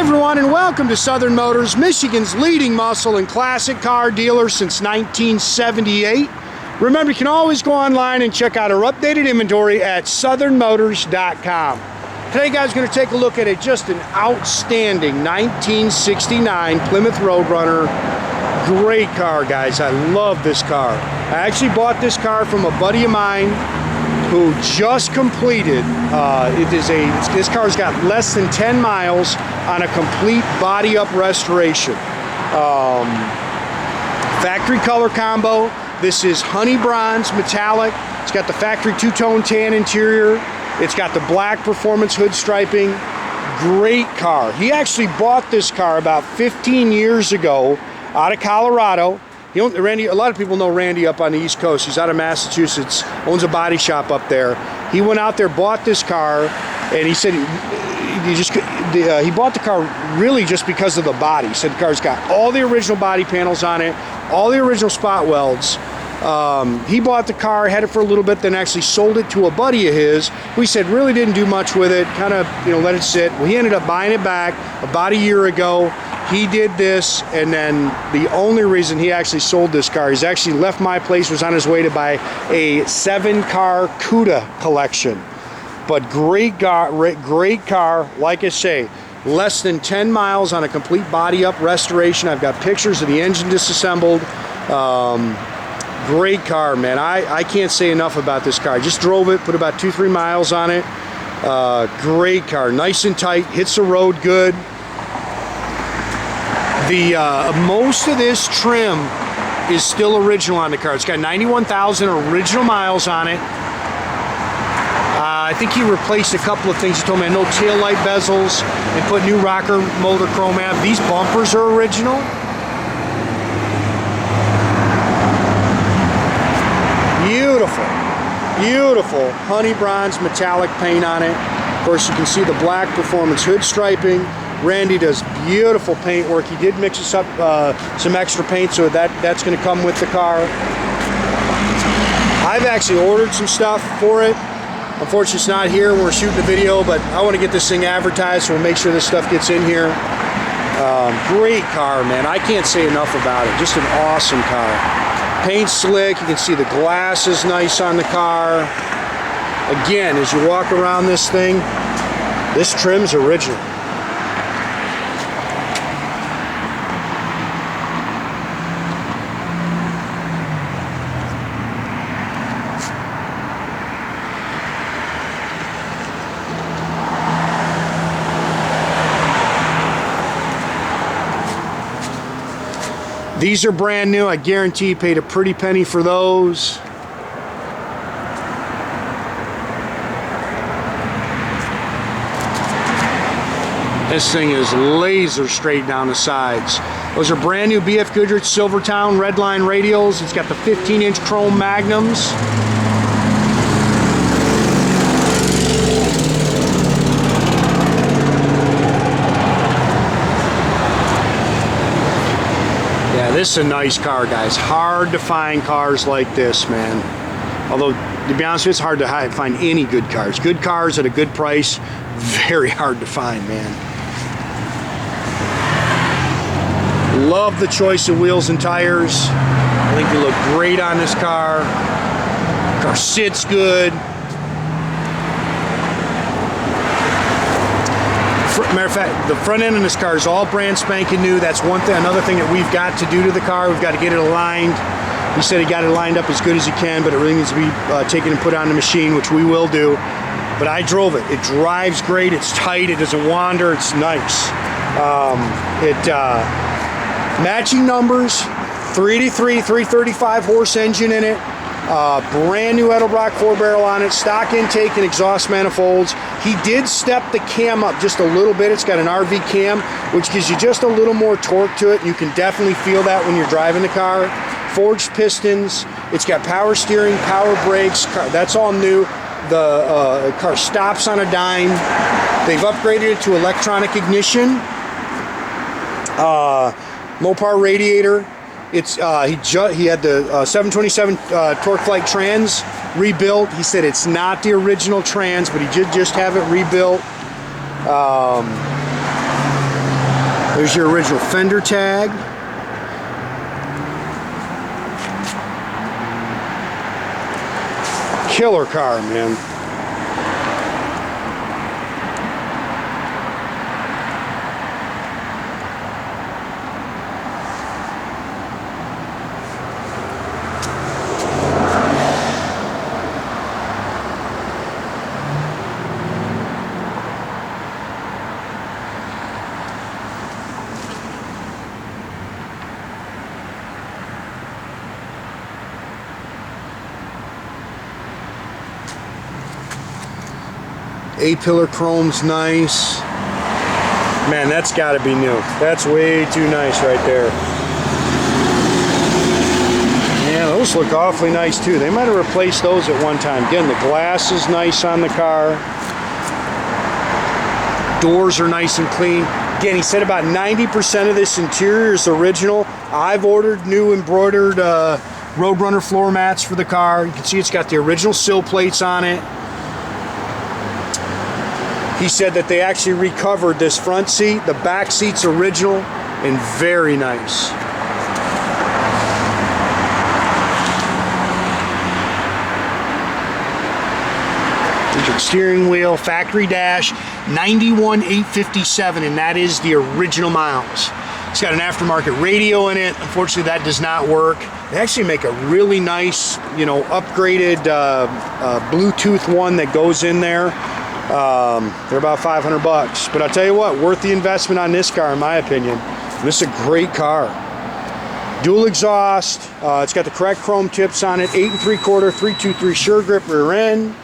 everyone, and welcome to Southern Motors, Michigan's leading muscle and classic car dealer since 1978. Remember, you can always go online and check out our updated inventory at southernmotors.com. Today, guys, we're going to take a look at just an outstanding 1969 Plymouth Roadrunner. Great car, guys. I love this car. I actually bought this car from a buddy of mine who just completed, this car's got less than 10 miles on a complete body up restoration. Factory color combo. This is honey bronze metallic. It's got the factory two-tone tan interior. It's got the black performance hood striping. Great car. He actually bought this car about 15 years ago out of Colorado. Randy, a lot of people know Randy up on the East Coast. He's out of Massachusetts, owns a body shop up there. He went out there, bought this car, and he said he bought the car really just because of the body. He said the car's got all the original body panels on it, all the original spot welds. He bought the car, had it for a little bit, then actually sold it to a buddy of his who he said really didn't do much with it, kind of let it sit. Well, he ended up buying it back about a year ago. He did this, and then the only reason he actually sold this car, he's actually left my place, was on his way to buy a 7-car CUDA collection. But great car, like I say, less than 10 miles on a complete body up restoration. I've got pictures of the engine disassembled. Great car, man. I can't say enough about this car. I just drove it, put about 2-3 miles on it. Great car, nice and tight, hits the road good. Most of this trim is still original on the car. It's got 91,000 original miles on it. I think he replaced a couple of things. He told me no taillight bezels and put new rocker motor chrome ab. These bumpers are original. Beautiful, beautiful honey bronze metallic paint on it. Of course, you can see the black performance hood striping. Randy does beautiful paint work. He did mix us up some extra paint, so that's going to come with the car. I've actually ordered some stuff for it. Unfortunately, it's not here when we're shooting the video, but I want to get this thing advertised, so we'll make sure this stuff gets in here. Great car, man. I can't say enough about it. Just an awesome car. Paint slick. You can see the glass is nice on the car. Again, as you walk around this thing, this trim's original. These are brand new. I guarantee you paid a pretty penny for those. This thing is laser straight down the sides. Those are brand new BF Goodrich Silvertown redline radials. It's got the 15-inch chrome Magnums. This is a nice car, guys. Hard to find cars like this, man. Although, to be honest with you, it's hard to find any good cars. Good cars at a good price, very hard to find, man. Love the choice of wheels and tires. I think they look great on this car. The car sits good. Matter of fact, the front end of this car is all brand spanking new. That's one thing. Another thing that we've got to do to the car, we've got to get it aligned. He said he got it lined up as good as he can, but it really needs to be taken and put on the machine, which we will do. But I drove it. It drives great. It's tight. It doesn't wander. It's nice. Matching numbers, 383, 335 horse engine in it. Brand new Edelbrock 4-barrel on it, stock intake and exhaust manifolds. He did step the cam up just a little bit. It's got an RV cam, which gives you just a little more torque to it. You can definitely feel that when you're driving the car. Forged pistons. It's got power steering, power brakes. That's all new. The car stops on a dime. They've upgraded it to electronic ignition. Mopar radiator. It's he had the 727 Torqueflite trans rebuilt. He said it's not the original trans, but he did just have it rebuilt. There's your original fender tag. Killer car, man. A-pillar chrome's nice. Man, that's got to be new. That's way too nice right there. Yeah, those look awfully nice too. They might have replaced those at one time. Again, the glass is nice on the car. Doors are nice and clean. Again, he said about 90% of this interior is original. I've ordered new embroidered Roadrunner floor mats for the car. You can see it's got the original sill plates on it. He said that they actually recovered this front seat. The back seat's original and very nice. Electric steering wheel, factory dash, 91,857, and that is the original miles. It's got an aftermarket radio in it. Unfortunately, that does not work. They actually make a really nice, you know, upgraded Bluetooth one that goes in there. They're about 500 bucks, but I'll tell you what, worth the investment on this car in my opinion. This is a great car. Dual exhaust, it's got the correct chrome tips on it, 8 3/4, 323 sure grip rear end.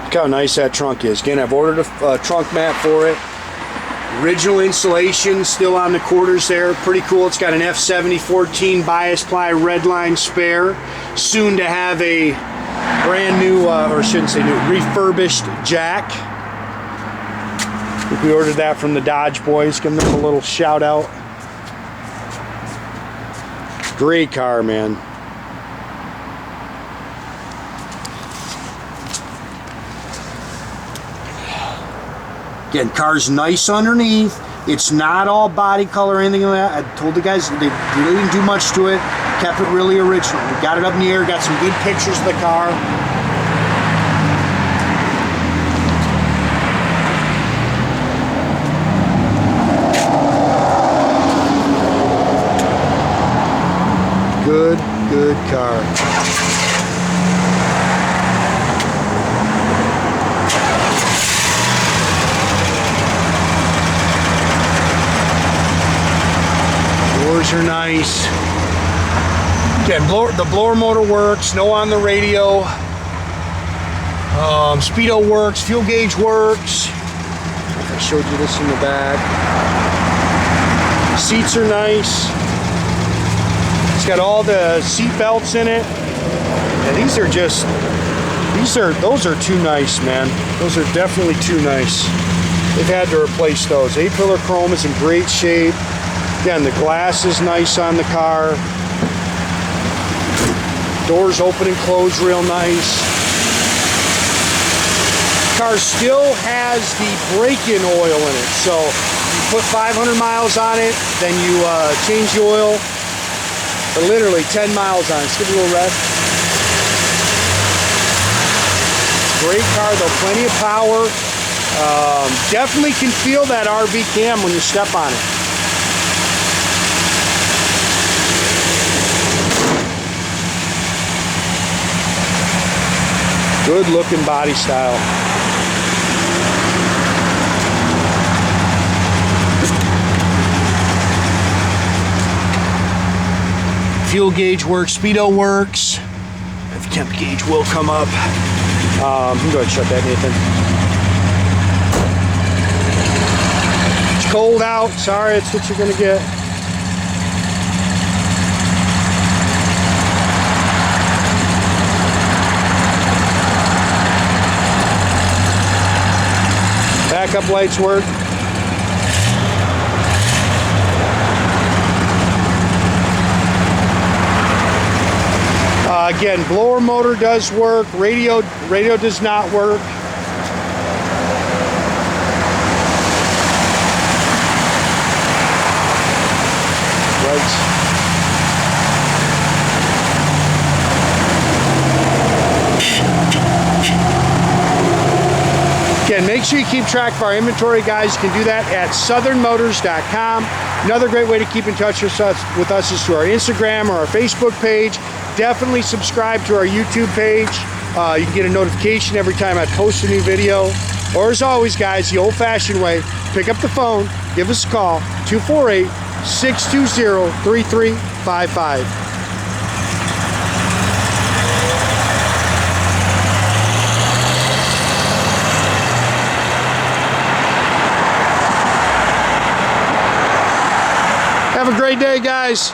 Look how nice that trunk is. Again, I've ordered a trunk mat for it. Original insulation still on the quarters there. Pretty cool. It's got an F7014 bias ply redline spare. Soon to have a brand new, or I shouldn't say new, refurbished jack. I think we ordered that from the Dodge boys. Give them a little shout out. Great car, man. Again, car's nice underneath. It's not all body color or anything like that. I told the guys they really didn't do much to it. Kept it really original. We got it up in the air, got some good pictures of the car. Good car. Doors are nice. Again, the blower motor works, no on the radio. Speedo works, fuel gauge works. I showed you this in the back. Seats are nice. It's got all the seat belts in it. And those are too nice, man. Those are definitely too nice. They've had to replace those. A-pillar chrome is in great shape. Again, the glass is nice on the car. Doors open and close real nice. Car still has the break-in oil in it. So you put 500 miles on it, then you change the oil for literally 10 miles on it. Let's give it a little rev. Great car though, plenty of power. Definitely can feel that RV cam when you step on it. Good looking body style. Fuel gauge works, speedo works. The temp gauge will come up. You can go ahead and shut that, Nathan. It's cold out. Sorry, it's what you're gonna get. Backup lights work. Again, blower motor does work, radio does not work. Right. Again, make sure you keep track of our inventory, guys. You can do that at southernmotors.com. Another great way to keep in touch with us is through our Instagram or our Facebook page. Definitely subscribe to our YouTube page. You can get a notification every time I post a new video. Or as always, guys, the old-fashioned way, pick up the phone, give us a call, 248-620-3355. Have a great day, guys.